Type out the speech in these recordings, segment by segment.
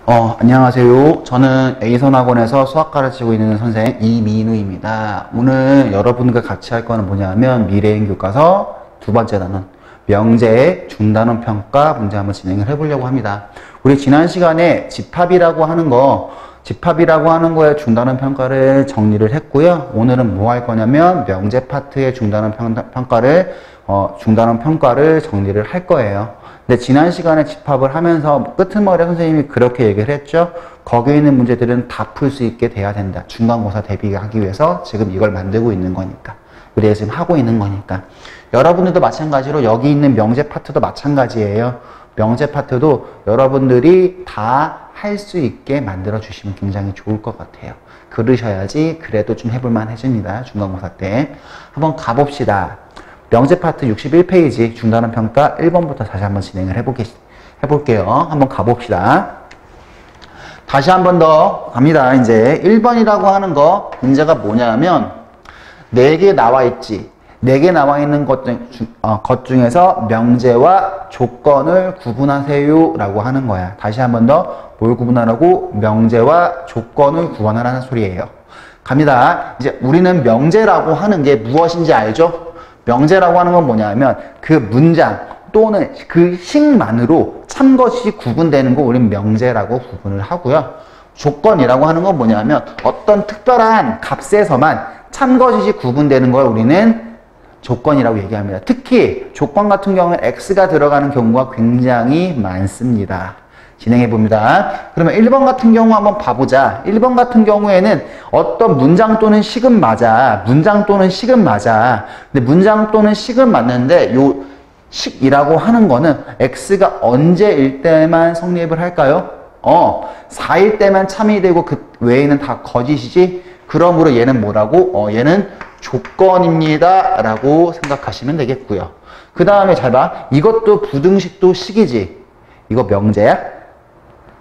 안녕하세요. 저는 A선학원에서 수학 가르치고 있는 선생 이민우입니다. 오늘 여러분과 같이 할 거는 뭐냐면 미래인 교과서 두 번째 단원 명제의 중단원 평가 문제 한번 진행을 해보려고 합니다. 우리 지난 시간에 집합이라고 하는 거에 중단원 평가를 정리를 했고요. 오늘은 뭐 할 거냐면 명제 파트의 중단원 평가를 정리를 할 거예요. 근데 지난 시간에 집합을 하면서 끄트머리 선생님이 그렇게 얘기를 했죠. 거기에 있는 문제들은 다 풀 수 있게 돼야 된다. 중간고사 대비하기 위해서 지금 이걸 만들고 있는 거니까. 우리가 지금 하고 있는 거니까. 여러분들도 마찬가지로 여기 있는 명제 파트도 마찬가지예요. 명제 파트도 여러분들이 다 할 수 있게 만들어 주시면 굉장히 좋을 것 같아요. 그러셔야지 그래도 좀 해볼 만해집니다. 중간고사 때. 한번 가봅시다. 명제 파트 61페이지 중단원 평가 1번부터 다시 한번 진행을 해볼게요. 한번 가봅시다. 다시 한번 더 갑니다. 이제 1번이라고 하는 거 문제가 뭐냐면 4개 나와 있지. 4개 나와 있는 것 중에서 명제와 조건을 구분하세요 라고 하는 거야. 다시 한번 더 뭘 구분하라고? 명제와 조건을 구분하라는 소리예요. 갑니다. 이제 우리는 명제라고 하는 게 무엇인지 알죠? 명제라고 하는 건 뭐냐면 그 문장 또는 그 식만으로 참것이 구분되는 거 우리는 명제라고 구분을 하고요. 조건이라고 하는 건 뭐냐면 어떤 특별한 값에서만 참것이 구분되는 걸 우리는 조건이라고 얘기합니다. 특히 조건 같은 경우는 X가 들어가는 경우가 굉장히 많습니다. 진행해 봅니다. 그러면 1번 같은 경우 한번 봐보자. 1번 같은 경우에는 어떤 문장 또는 식은 맞아. 문장 또는 식은 맞아. 근데 문장 또는 식은 맞는데 요 식이라고 하는 거는 X가 언제일 때만 성립을 할까요? 4일 때만 참이 되고 그 외에는 다 거짓이지. 그러므로 얘는 뭐라고? 얘는 조건입니다 라고 생각하시면 되겠고요. 그 다음에 잘 봐. 이것도 부등식도 식이지. 이거 명제야?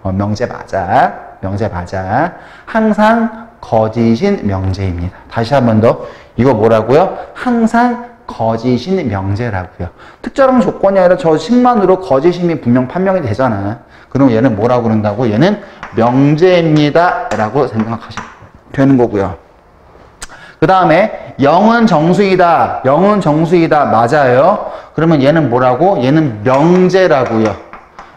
명제 맞아. 명제 맞아. 항상 거짓인 명제입니다. 다시 한 번 더. 이거 뭐라고요? 항상 거짓인 명제라고요. 특정한 조건이 아니라 저 식만으로 거짓임이 분명 판명이 되잖아. 그럼 얘는 뭐라고 그런다고? 얘는 명제입니다 라고 생각하시면 되는 거고요. 그 다음에 0은 정수이다. 0은 정수이다. 맞아요. 그러면 얘는 뭐라고? 얘는 명제라고요.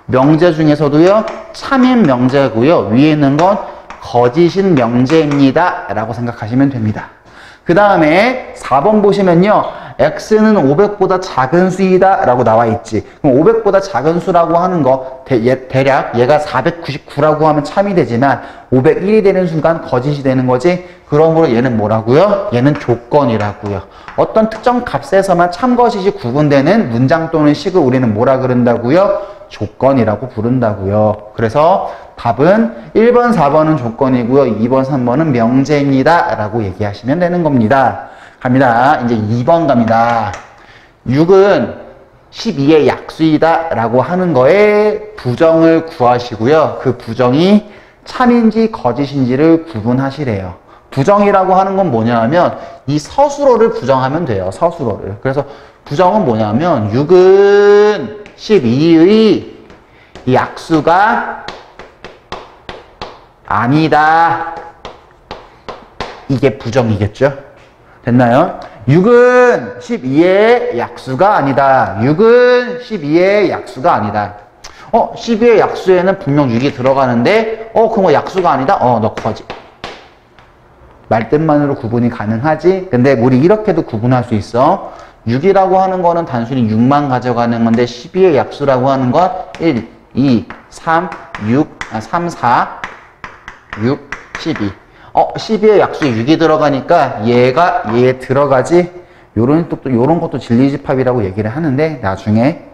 명제 중에서도요. 참인 명제고요. 위에 있는 건 거짓인 명제입니다 라고 생각하시면 됩니다. 그 다음에 4번 보시면요. X는 500보다 작은 수이다 라고 나와 있지. 그럼 500보다 작은 수라고 하는 거 대략 얘가 499라고 하면 참이 되지만 501이 되는 순간 거짓이 되는 거지. 그러므로 얘는 뭐라고요? 얘는 조건이라고요. 어떤 특정 값에서만 참거짓이 구분되는 문장 또는 식을 우리는 뭐라 그런다고요? 조건이라고 부른다고요. 그래서 답은 1번, 4번은 조건이고요. 2번, 3번은 명제입니다 라고 얘기하시면 되는 겁니다. 갑니다. 이제 2번 갑니다. 6은 12의 약수이다 라고 하는 거에 부정을 구하시고요. 그 부정이 참인지 거짓인지를 구분하시래요. 부정이라고 하는 건 뭐냐면 이 서술어를 부정하면 돼요. 서술어를. 그래서 부정은 뭐냐면 6은 12의 약수가 아니다. 이게 부정이겠죠? 됐나요? 6은 12의 약수가 아니다. 6은 12의 약수가 아니다. 12의 약수에는 분명 6이 들어가는데 그거 약수가 아니다? 너 거짓. 말뜻만으로 구분이 가능하지? 근데 우리 이렇게도 구분할 수 있어. 6이라고 하는 거는 단순히 6만 가져가는 건데 12의 약수라고 하는 건 1, 2, 3, 4, 6, 12. 12의 약수에 6이 들어가니까 얘에 들어가지. 요런 것도 진리집합이라고 얘기를 하는데 나중에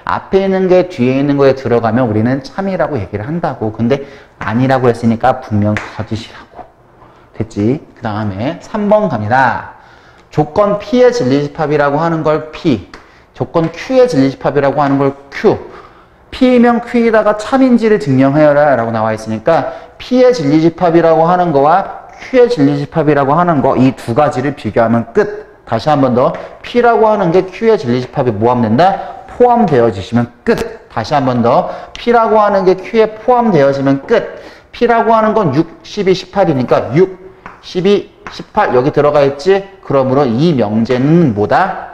앞에 있는 게 뒤에 있는 거에 들어가면 우리는 참이라고 얘기를 한다고. 근데 아니라고 했으니까 분명 거짓이라고. 됐지? 그 다음에 3번 갑니다. 조건 P의 진리집합이라고 하는 걸 P, 조건 Q의 진리집합이라고 하는 걸 Q. P이면 Q에다가 참인지를 증명하여라 라고 나와 있으니까 P의 진리집합이라고 하는 거와 Q의 진리집합이라고 하는 거 이 두 가지를 비교하면 끝. 다시 한 번 더. P라고 하는 게 Q의 진리집합이 포함된다? 포함되어지시면 끝. 다시 한 번 더. P라고 하는 게 Q에 포함되어지면 끝. P라고 하는 건 6, 12, 18이니까 6, 12, 18 여기 들어가 있지? 그러므로 이 명제는 뭐다?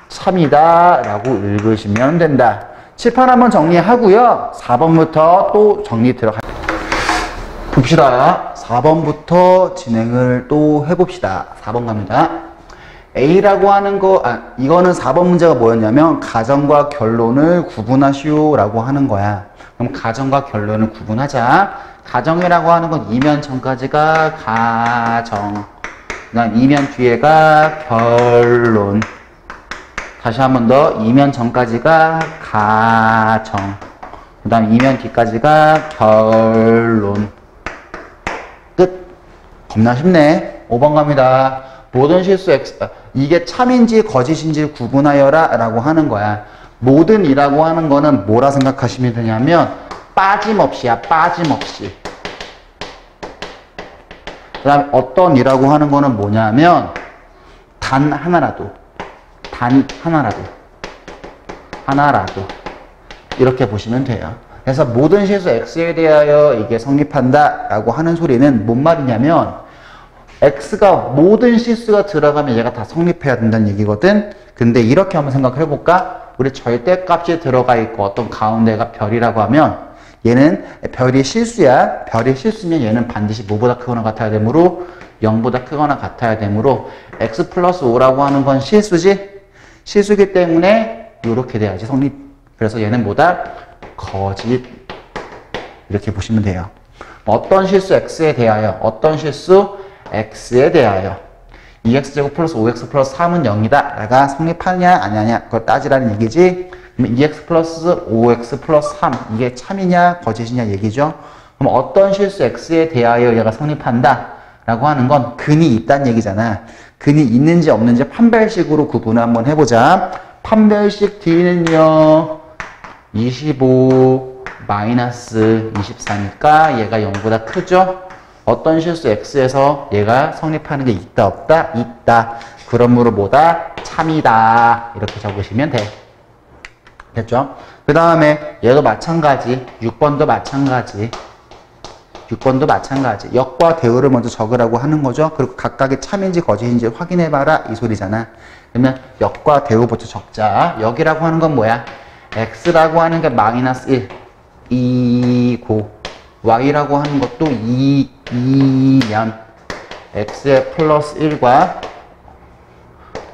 참이다 라고 읽으시면 된다. 칠판 한번 정리하고요. 4번부터 또 정리 들어가 봅시다. 4번부터 진행을 또 해봅시다. 4번 갑니다. A라고 하는 거, 이거는 4번 문제가 뭐였냐면 가정과 결론을 구분하시오 라고 하는 거야. 그럼 가정과 결론을 구분하자. 가정이라고 하는 건 이면 전까지가 가정, 그 다음 이면 뒤에가 결론. 다시 한 번 더. 이면 전까지가 가정, 그 다음 이면 뒤까지가 결론. 끝. 겁나 쉽네. 5번 갑니다. 모든 실수 X, 이게 참인지 거짓인지 구분하여라 라고 하는 거야. 모든이라고 하는 거는 뭐라 생각하시면 되냐면 빠짐없이야. 빠짐없이. 그 다음에 어떤이라고 하는 거는 뭐냐면 단 하나라도 이렇게 보시면 돼요. 그래서 모든 실수 X에 대하여 이게 성립한다 라고 하는 소리는 뭔 말이냐면 X가 모든 실수가 들어가면 얘가 다 성립해야 된다는 얘기거든. 근데 이렇게 한번 생각을 해볼까? 우리 절대값이 들어가 있고 어떤 가운데가 별이라고 하면 얘는 별이 실수야. 별이 실수면 얘는 반드시 뭐보다 크거나 같아야 되므로 0보다 크거나 같아야 되므로 X 플러스 5라고 하는 건 실수지? 실수기 때문에 이렇게 돼야지 성립. 그래서 얘는 뭐다? 거짓. 이렇게 보시면 돼요. 어떤 실수 X에 대하여, 어떤 실수 X에 대하여 2X제곱 플러스 5X 플러스 3은 0이다 라가 성립하냐 아니냐 그걸 따지라는 얘기지. 그럼 2X 플러스 5X 플러스 3 이게 참이냐 거짓이냐 얘기죠. 그럼 어떤 실수 X에 대하여 얘가 성립한다 라고 하는 건 근이 있다는 얘기잖아. 근이 있는지 없는지 판별식으로 구분을 한번 해보자. 판별식 D는요 25 마이너스 24니까 얘가 0보다 크죠. 어떤 실수 X에서 얘가 성립하는 게 있다 없다? 있다. 그러므로 뭐다? 참이다. 이렇게 적으시면 돼. 됐죠? 그 다음에 얘도 마찬가지. 6번도 마찬가지. 6번도 마찬가지. 역과 대우를 먼저 적으라고 하는 거죠. 그리고 각각의 참인지 거짓인지 확인해봐라 이 소리잖아. 그러면 역과 대우부터 적자. 역이라고 하는 건 뭐야? X라고 하는 게 마이너스 1 2고 Y라고 하는 것도 2면 X의 플러스 1과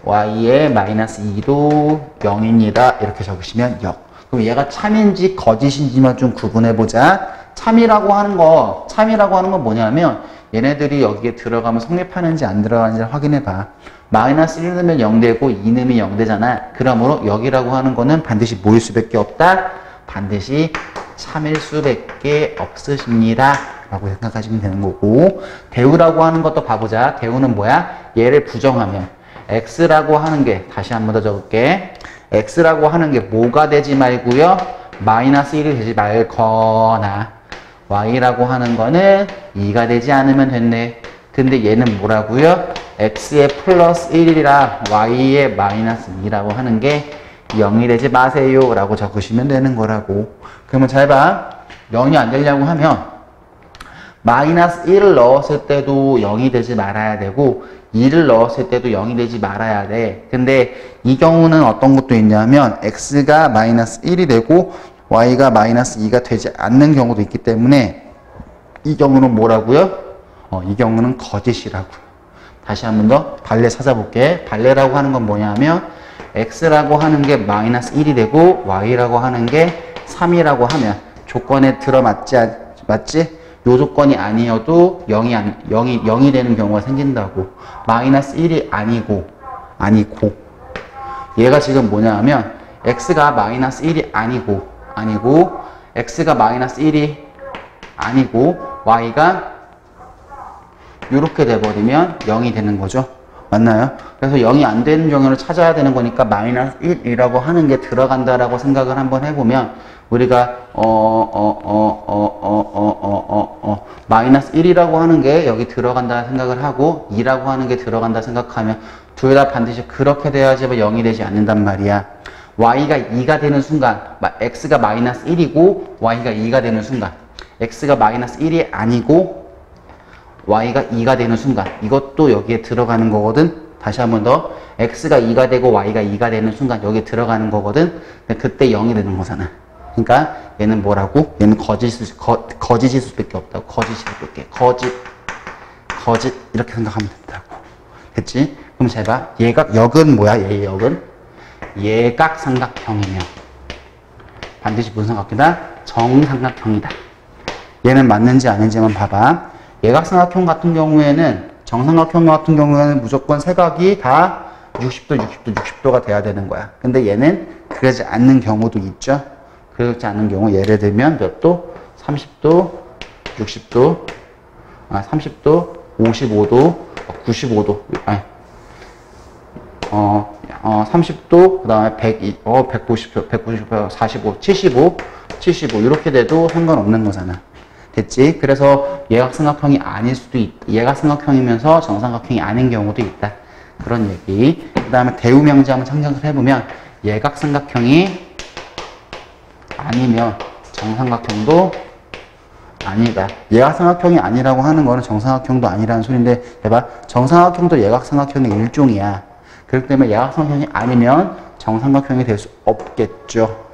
Y의 마이너스 2도 0입니다. 이렇게 적으시면 역. 그럼 얘가 참인지 거짓인지만 좀 구분해보자. 참이라고 하는 건 뭐냐면 얘네들이 여기에 들어가면 성립하는지 안 들어가는지 확인해봐. 마이너스 1 넣으면 0 되고 2 넣으면 0 되잖아. 그러므로 여기라고 하는 거는 반드시 뭐일 수밖에 없다? 반드시 참일 수밖에 없으십니다 라고 생각하시면 되는 거고. 대우라고 하는 것도 봐보자. 대우는 뭐야? 얘를 부정하면 X라고 하는 게 다시 한 번 더 적을게. X라고 하는 게 뭐가 되지 말고요 마이너스 1이 되지 말거나 Y라고 하는 거는 2가 되지 않으면 됐네. 근데 얘는 뭐라고요? X의 플러스 1이랑 Y의 마이너스 2라고 하는 게 0이 되지 마세요 라고 적으시면 되는 거라고. 그러면 잘 봐. 0이 안 되려고 하면 마이너스 1을 넣었을 때도 0이 되지 말아야 되고 2를 넣었을 때도 0이 되지 말아야 돼. 근데 이 경우는 어떤 것도 있냐면 X가 마이너스 1이 되고 Y가 마이너스 2가 되지 않는 경우도 있기 때문에 이 경우는 뭐라고요? 이 경우는 거짓이라고요. 다시 한 번 더 발레 찾아볼게. 발레라고 하는 건 뭐냐면 X라고 하는 게 마이너스 1이 되고 Y라고 하는 게 3이라고 하면 조건에 들어맞지? 요 조건이 아니어도 0이 되는 경우가 생긴다고. 마이너스 1이 아니고 얘가 지금 뭐냐면 X가 마이너스 1이 아니고 X가 마이너스 1이 아니고 Y가 이렇게 돼버리면 0이 되는 거죠. 맞나요? 그래서 0이 안 되는 경우를 찾아야 되는 거니까 마이너스 1이라고 하는 게 들어간다라고 생각을 한번 해보면 우리가 마이너스 1이라고 하는 게 여기 들어간다 생각을 하고 2라고 하는 게 들어간다 생각하면 둘 다 반드시 그렇게 돼야지 0이 되지 않는단 말이야. y가 2가 되는 순간, x가 마이너스 1이고 y가 2가 되는 순간, x가 마이너스 1이 아니고 y가 2가 되는 순간, 이것도 여기에 들어가는 거거든. 다시 한 번 더, x가 2가 되고 y가 2가 되는 순간 여기에 들어가는 거거든. 근데 그때 0이 되는 거잖아. 그러니까 얘는 뭐라고? 얘는 거짓일 수밖에 없다고. 거짓 이렇게 생각하면 된다고. 됐지? 그럼 잘 봐. 역은 뭐야? 얘의 역은 예각삼각형이며 반드시 무슨 삼각형이다? 정삼각형이다. 얘는 맞는지 아닌지만 봐봐. 예각삼각형 같은 경우에는, 정삼각형 같은 경우에는 무조건 세각이 다 60도가 돼야 되는 거야. 근데 얘는 그러지 않는 경우도 있죠. 그렇지 않은 경우 예를 들면 몇 도? 30도, 60도, 30도, 55도, 95도, 30도, 그 다음에 190도, 45, 75 이렇게 돼도 상관없는 거잖아. 됐지? 그래서 예각삼각형이 아닐 수도 예각삼각형이면서 정삼각형이 아닌 경우도 있다. 그런 얘기. 그 다음에 대우명제 한번 상상을 해보면 예각삼각형이 아니면 정삼각형도 아니다. 예각삼각형이 아니라고 하는 거는 정삼각형도 아니라는 소리인데, 해봐. 정삼각형도 예각삼각형의 일종이야. 그렇기 때문에 예각삼각형이 아니면 정삼각형이 될 수 없겠죠.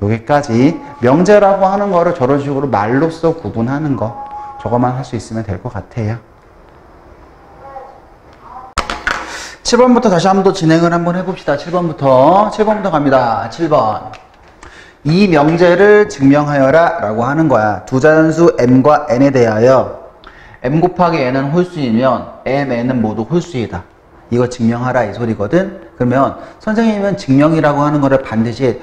여기까지. 명제라고 하는 거를 저런 식으로 말로써 구분하는 거, 저것만 할 수 있으면 될 것 같아요. 7번부터 다시 한번 더 진행을 한번 해봅시다. 7번부터 갑니다. 7번. 이 명제를 증명하여라 라고 하는 거야. 두 자연수 m과 n에 대하여 m 곱하기 n은 홀수이면 m, n은 모두 홀수이다. 이거 증명하라 이 소리거든. 그러면 선생님은 증명이라고 하는 거를 반드시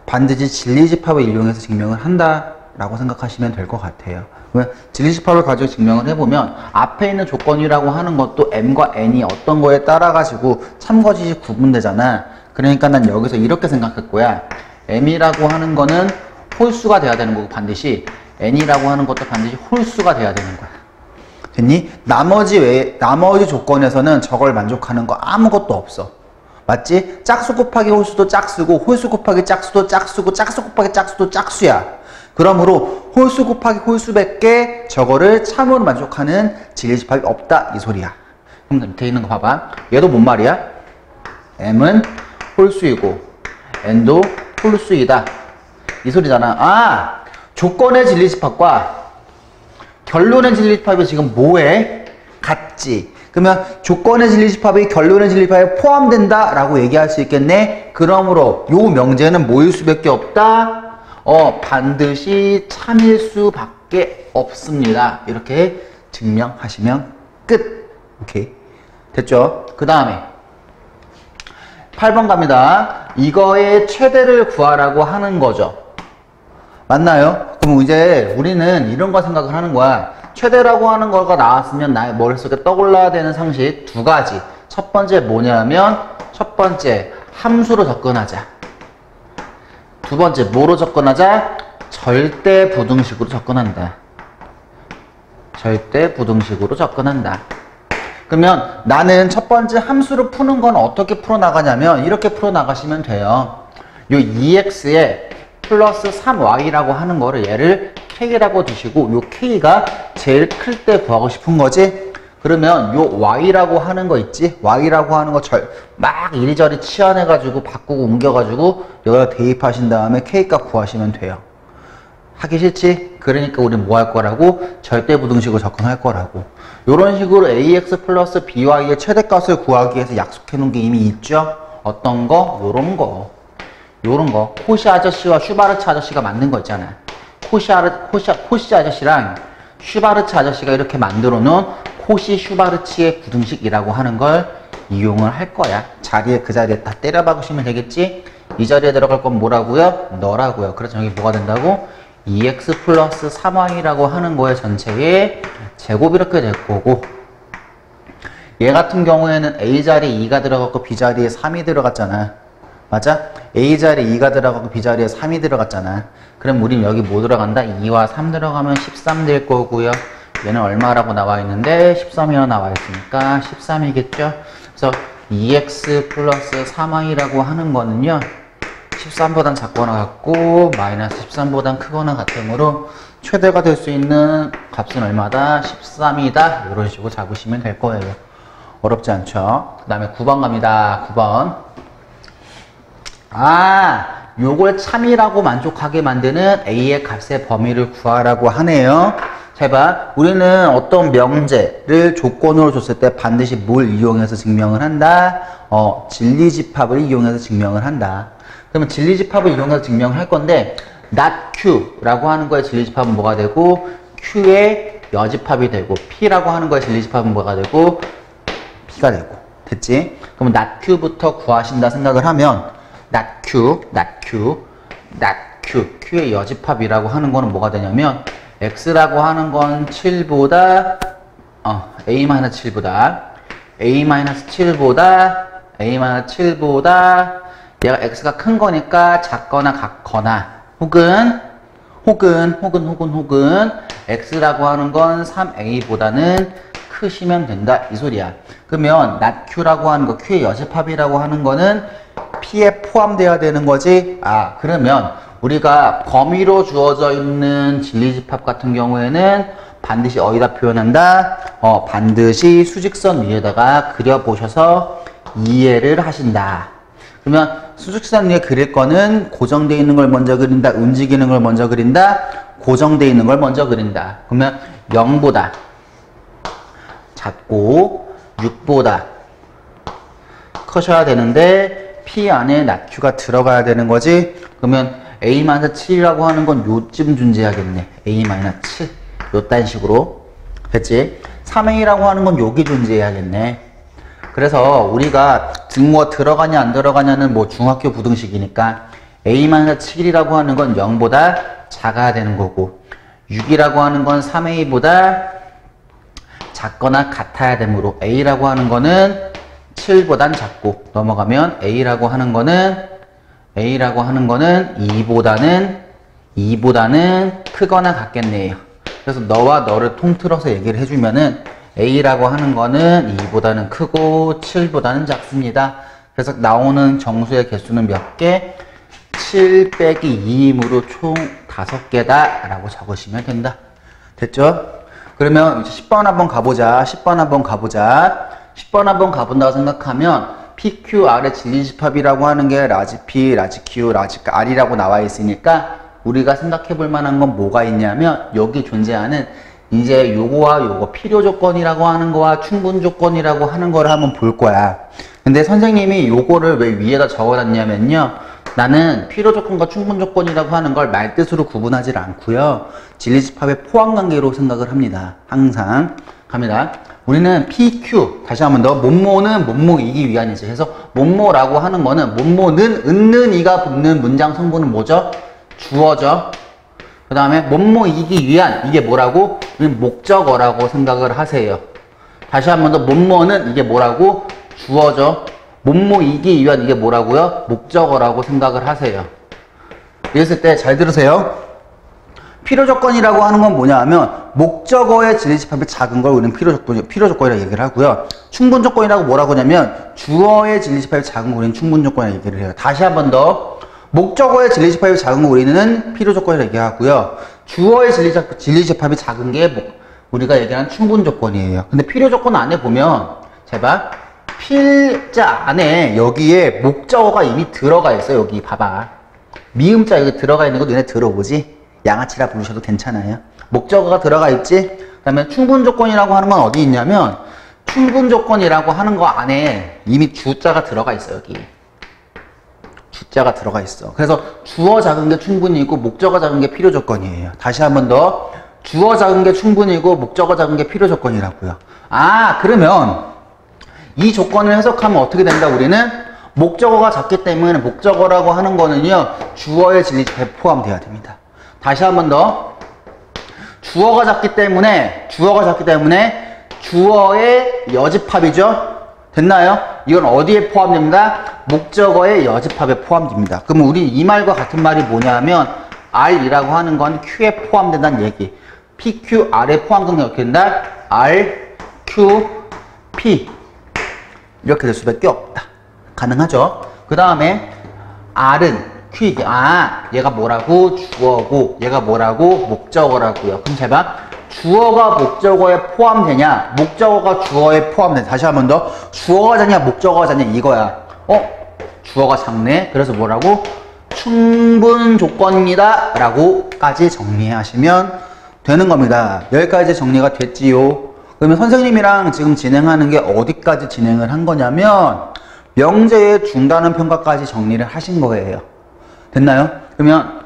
반드시 진리집합을 이용해서 증명을 한다라고 생각하시면 될 것 같아요. 그러면 진리집합을 가지고 증명을 해보면 앞에 있는 조건이라고 하는 것도 m과 n이 어떤 거에 따라 가지고 참거짓이 구분되잖아. 그러니까 난 여기서 이렇게 생각할 거야. m이라고 하는 거는 홀수가 돼야 되는 거고, 반드시 n이라고 하는 것도 반드시 홀수가 돼야 되는 거야. 됐니? 나머지 조건에서는 저걸 만족하는 거 아무것도 없어. 맞지? 짝수 곱하기 홀수도 짝수고, 홀수 곱하기 짝수도 짝수고, 짝수 곱하기 짝수도 짝수야. 그러므로 홀수 곱하기 홀수밖에 저거를 참으로 만족하는 진리집합이 없다 이 소리야. 그럼 밑에 있는 거 봐봐. 얘도 뭔 말이야? m은 홀수이고 n도 홀수이다 이 소리잖아. 조건의 진리집합과 결론의 진리집합이 지금 뭐에? 같지. 그러면 조건의 진리집합이 결론의 진리집합에 포함된다 라고 얘기할 수 있겠네. 그러므로 요 명제는 뭐일 수밖에 없다? 반드시 참일 수밖에 없습니다. 이렇게 증명하시면 끝. 오케이. 됐죠? 그 다음에 8번 갑니다. 이거의 최대를 구하라고 하는 거죠. 맞나요? 그럼 이제 우리는 이런 거 생각을 하는 거야. 최대라고 하는 거가 나왔으면 나의 머릿속에 떠올라야 되는 상식 두 가지. 첫 번째 뭐냐면, 첫 번째 함수로 접근하자. 두 번째 뭐로 접근하자? 절대 부등식으로 접근한다. 절대 부등식으로 접근한다. 그러면 나는 첫 번째 함수를 푸는 건 어떻게 풀어나가냐면 이렇게 풀어나가시면 돼요. 요 2x에 플러스 3y라고 하는 거를 얘를 k라고 두시고, 요 k가 제일 클 때 구하고 싶은 거지. 그러면 요 y라고 하는 거 있지? y라고 하는 거 막 이리저리 치환해가지고 바꾸고 옮겨가지고 여기다 대입하신 다음에 k값 구하시면 돼요. 하기 싫지? 그러니까 우리 뭐 할 거라고? 절대 부등식으로 접근할 거라고. 요런 식으로 ax 플러스 by의 최대값을 구하기 위해서 약속해 놓은 게 이미 있죠? 어떤 거? 요런 거. 코시 아저씨와 슈바르츠 아저씨가 만든 거 있잖아. 코시 아저씨랑 슈바르츠 아저씨가 이렇게 만들어 놓은 코시 슈바르츠의 부등식이라고 하는 걸 이용을 할 거야. 그 자리에 다 때려 박으시면 되겠지? 이 자리에 들어갈 건 뭐라고요? 너라고요. 그래서 여기 뭐가 된다고? 2x 플러스 3y라고 하는 거의 전체의 제곱 이렇게 될 거고, 얘 같은 경우에는 a 자리에 2가 들어갔고 b 자리에 3이 들어갔잖아. 맞아? a 자리에 2가 들어가고 b 자리에 3이 들어갔잖아. 그럼 우린 여기 뭐 들어간다? 2와 3 들어가면 13 될 거고요. 얘는 얼마라고 나와 있는데 13이라 나와 있으니까 13이겠죠. 그래서 2x 플러스 3y라고 하는 거는요 13보단 작거나 같고 마이너스 13보단 크거나 같으므로 최대가 될 수 있는 값은 얼마다? 13이다. 이런 식으로 잡으시면 될 거예요. 어렵지 않죠? 그 다음에 9번 갑니다. 9번. 요걸 참이라고 만족하게 만드는 a의 값의 범위를 구하라고 하네요. 자, 봐. 우리는 어떤 명제를 조건으로 줬을 때 반드시 뭘 이용해서 증명을 한다? 진리집합을 이용해서 증명을 한다. 그러면 진리집합을 이용해서 증명을 할 건데 not q라고 하는 거의 진리집합은 뭐가 되고 q의 여집합이 되고 p라고 하는 거의 진리집합은 뭐가 되고 p가 되고 됐지? 그럼 not q부터 구하신다 생각을 하면 not q의 여집합이라고 하는 거는 뭐가 되냐면 x라고 하는 건 7보다 a-7보다 얘가 x가 큰 거니까 작거나 같거나 혹은 x라고 하는 건 3a보다는 크시면 된다 이 소리야. 그러면 not q라고 하는 거 q의 여집합이라고 하는 거는 p에 포함되어야 되는 거지. 그러면 우리가 범위로 주어져 있는 진리집합 같은 경우에는 반드시 어디다 표현한다? 반드시 수직선 위에다가 그려보셔서 이해를 하신다. 그러면 수직선 위에 그릴 거는 고정되어 있는 걸 먼저 그린다, 움직이는 걸 먼저 그린다, 고정되어 있는 걸 먼저 그린다. 그러면 0보다 작고 6보다 커셔야 되는데 P 안에 not q가 들어가야 되는 거지. 그러면 a-7이라고 하는 건 요쯤 존재하겠네. a-7 요딴 식으로 됐지? 3a라고 하는 건 여기 존재해야겠네. 그래서 우리가 등호가 들어가냐 안 들어가냐는 뭐 중학교 부등식이니까 a-7이라고 하는 건 0보다 작아야 되는 거고 6이라고 하는 건 3a보다 작거나 같아야 되므로 a라고 하는 거는 7보단 작고 넘어가면 a라고 하는 거는 2보다는 크거나 같겠네요. 그래서 너와 너를 통틀어서 얘기를 해주면은 a라고 하는 거는 2보다는 크고 7보다는 작습니다. 그래서 나오는 정수의 개수는 몇 개? 7 빼기 2이므로 총 5개다 라고 적으시면 된다. 됐죠? 그러면 이제 10번 한번 가보자. 10번 한번 가본다고 생각하면 PQR의 진리집합이라고 하는 게 라지 P, 라지 Q, 라지 R이라고 나와 있으니까 우리가 생각해 볼 만한 건 뭐가 있냐면 여기 존재하는 이제 요거와 요거 필요 조건이라고 하는 거와 충분 조건이라고 하는 거를 한번 볼 거야. 근데 선생님이 요거를 왜 위에다 적어놨냐면요. 나는 필요 조건과 충분 조건이라고 하는 걸 말뜻으로 구분하지 않고요. 진리집합의 포함관계로 생각을 합니다. 항상. 갑니다. 우리는 PQ, 다시 한번 더, 뭐뭐는 뭐뭐이기 위한이지. 그래서 뭐뭐라고 하는 거는 뭐뭐는 은는 이가 붙는 문장 성분은 뭐죠? 주어죠. 그 다음에 뭐뭐이기 위한, 이게 뭐라고? 목적어라고 생각을 하세요. 다시 한번 더, 뭐뭐는 이게 뭐라고? 주어죠. 뭐뭐이기 위한 이게 뭐라고요? 목적어라고 생각을 하세요. 이랬을 때 잘 들으세요. 필요 조건이라고 하는 건 뭐냐 하면 목적어의 진리집합이 작은 걸 우리는 필요 조건이라고 얘기를 하고요. 충분 조건이라고 뭐라고 하냐면 주어의 진리집합이 작은 걸 우리는 충분 조건이라고 얘기를 해요. 다시 한번 더. 목적어의 진리집합이 작은 거 우리는 필요 조건이라고 얘기하고요. 주어의 진리집합이 작은 게 우리가 얘기하는 충분 조건이에요. 근데 필요 조건 안에 보면 제발 필자 안에 여기에 목적어가 이미 들어가 있어요. 여기 봐봐. 미음자 여기 들어가 있는 거 눈에 들어오지? 양아치라 부르셔도 괜찮아요. 목적어가 들어가 있지? 그 다음에 충분 조건이라고 하는 건 어디 있냐면 충분 조건이라고 하는 거 안에 이미 주자가 들어가 있어요. 여기. 주자가 들어가 있어. 그래서 주어 작은 게 충분이고 목적어 작은 게 필요 조건이에요. 다시 한번 더. 주어 작은 게 충분이고 목적어 작은 게 필요 조건이라고요. 그러면 이 조건을 해석하면 어떻게 된다? 우리는 목적어가 작기 때문에 목적어라고 하는 거는요. 주어의 진리집합에 포함되어야 됩니다. 다시 한번 더. 주어가 작기 때문에 주어의 여집합이죠. 됐나요? 이건 어디에 포함됩니다? 목적어의 여집합에 포함됩니다. 그럼 우리 이 말과 같은 말이 뭐냐면 R이라고 하는 건 Q에 포함된다는 얘기. PQ, R에 포함된 게 어떻게 된다? R, Q, P. 이렇게 될 수밖에 없다. 가능하죠? 그 다음에 R은 퀴즈. 얘가 뭐라고? 주어고 얘가 뭐라고? 목적어라고요. 그럼 제발 주어가 목적어에 포함되냐? 목적어가 주어에 포함되냐? 다시 한 번 더. 주어가 작냐? 목적어가 작냐? 이거야. 주어가 작네. 그래서 뭐라고? 충분 조건이다 라고까지 정리하시면 되는 겁니다. 여기까지 정리가 됐지요. 그러면 선생님이랑 지금 진행하는 게 어디까지 진행을 한 거냐면 명제의 중단원 평가까지 정리를 하신 거예요. 됐나요? 그러면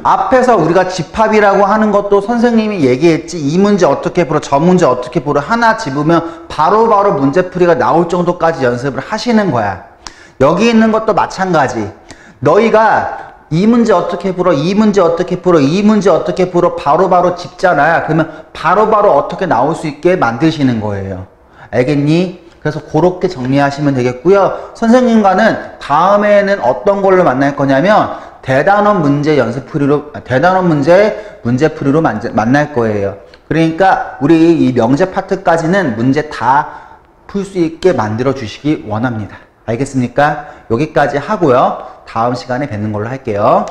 앞에서 우리가 집합이라고 하는 것도 선생님이 얘기했지. 이 문제 어떻게 풀어, 저 문제 어떻게 풀어 하나 집으면 바로바로 문제풀이가 나올 정도까지 연습을 하시는 거야. 여기 있는 것도 마찬가지. 너희가 이 문제 어떻게 풀어, 이 문제 어떻게 풀어, 이 문제 어떻게 풀어 바로바로 짚잖아. 그러면 바로바로 어떻게 나올 수 있게 만드시는 거예요. 알겠니? 그래서 그렇게 정리하시면 되겠고요. 선생님과는 다음에는 어떤 걸로 만날 거냐면 대단원 문제 연습풀이로, 대단원 문제풀이로 만날 거예요. 그러니까 우리 이 명제 파트까지는 문제 다 풀 수 있게 만들어 주시기 원합니다. 알겠습니까? 여기까지 하고요. 다음 시간에 뵙는 걸로 할게요.